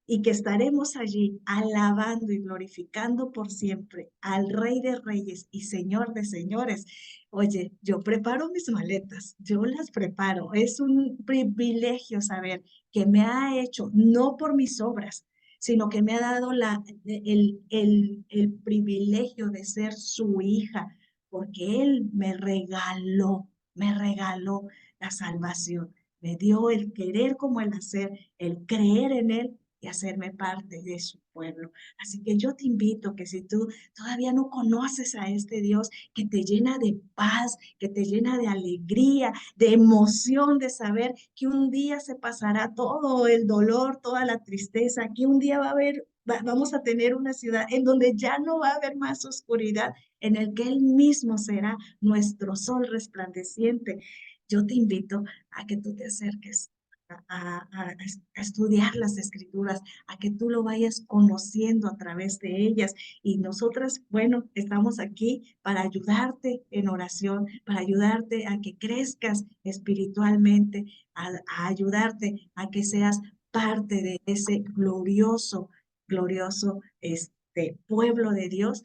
y que estaremos allí alabando y glorificando por siempre al Rey de Reyes y Señor de Señores. Oye, yo preparo mis maletas, yo las preparo. Es un privilegio saber que me ha hecho, no por mis obras, sino que me ha dado el privilegio de ser su hija, porque Él me regaló la salvación, me dio el querer como el hacer, el creer en Él y hacerme parte de su pueblo. Así que yo te invito que si tú todavía no conoces a este Dios que te llena de paz, que te llena de alegría, de emoción, de saber que un día se pasará todo el dolor, toda la tristeza, que un día vamos a tener una ciudad en donde ya no va a haber más oscuridad, en el que Él mismo será nuestro sol resplandeciente. Yo te invito a que tú te acerques a estudiar las escrituras, a que tú lo vayas conociendo a través de ellas. Y nosotras, bueno, estamos aquí para ayudarte en oración, para ayudarte a que crezcas espiritualmente, a ayudarte a que seas parte de ese glorioso pueblo de Dios.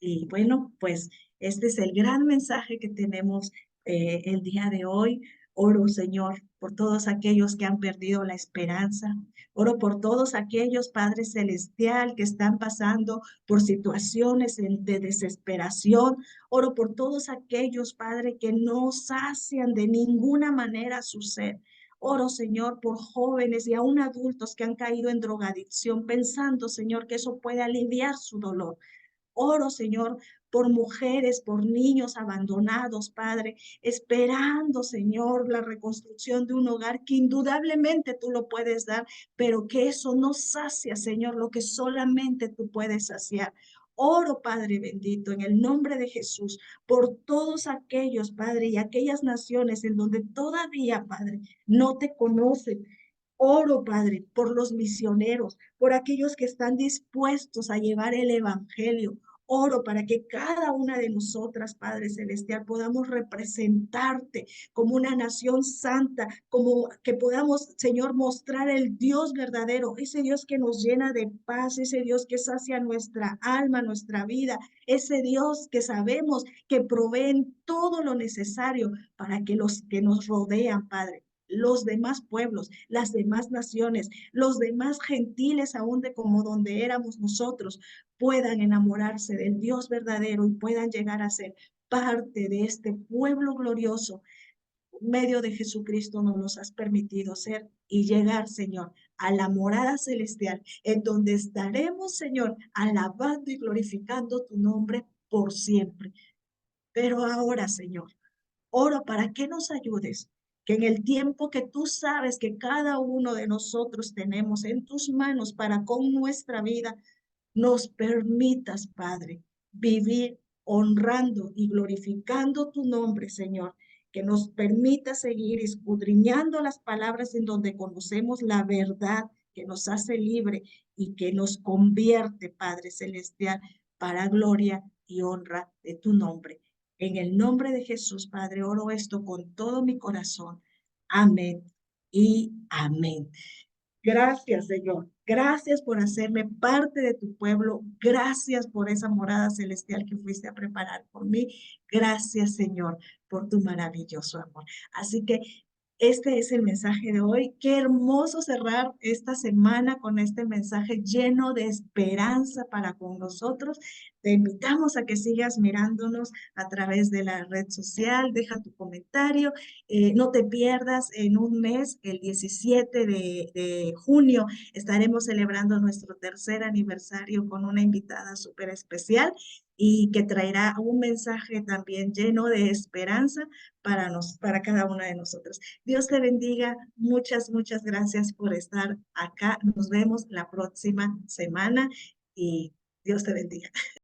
Y bueno, pues este es el gran mensaje que tenemos el día de hoy. Oro, Señor, por todos aquellos que han perdido la esperanza. Oro por todos aquellos, Padre Celestial, que están pasando por situaciones de desesperación. Oro por todos aquellos, Padre, que no sacian de ninguna manera su sed. Oro, Señor, por jóvenes y aún adultos que han caído en drogadicción, pensando, Señor, que eso puede aliviar su dolor. Oro, Señor, por mujeres, por niños abandonados, Padre, esperando, Señor, la reconstrucción de un hogar que indudablemente tú lo puedes dar, pero que eso no sacia, Señor, lo que solamente tú puedes saciar. Oro, Padre bendito, en el nombre de Jesús, por todos aquellos, Padre, y aquellas naciones en donde todavía, Padre, no te conocen. Oro, Padre, por los misioneros, por aquellos que están dispuestos a llevar el evangelio. Oro para que cada una de nosotras, Padre Celestial, podamos representarte como una nación santa, como que podamos, Señor, mostrar el Dios verdadero, ese Dios que nos llena de paz, ese Dios que sacia nuestra alma, nuestra vida, ese Dios que sabemos que provee todo lo necesario para que los que nos rodean, Padre, los demás pueblos, las demás naciones, los demás gentiles aún de como donde éramos nosotros, puedan enamorarse del Dios verdadero y puedan llegar a ser parte de este pueblo glorioso. Medio de Jesucristo nos los has permitido ser y llegar, Señor, a la morada celestial, en donde estaremos, Señor, alabando y glorificando tu nombre por siempre. Pero ahora, Señor, oro para que nos ayudes, que en el tiempo que tú sabes que cada uno de nosotros tenemos en tus manos para con nuestra vida, nos permitas, Padre, vivir honrando y glorificando tu nombre, Señor, que nos permita seguir escudriñando las palabras en donde conocemos la verdad que nos hace libre y que nos convierte, Padre Celestial, para gloria y honra de tu nombre. En el nombre de Jesús, Padre, oro esto con todo mi corazón. Amén y amén. Gracias, Señor. Gracias por hacerme parte de tu pueblo. Gracias por esa morada celestial que fuiste a preparar por mí. Gracias, Señor, por tu maravilloso amor. Así que este es el mensaje de hoy. Qué hermoso cerrar esta semana con este mensaje lleno de esperanza para con nosotros. Te invitamos a que sigas mirándonos a través de la red social. Deja tu comentario. No te pierdas, en un mes, el 17 de junio, estaremos celebrando nuestro tercer aniversario con una invitada súper especial y que traerá un mensaje también lleno de esperanza para cada una de nosotros. Dios te bendiga. Muchas, muchas gracias por estar acá. Nos vemos la próxima semana y Dios te bendiga.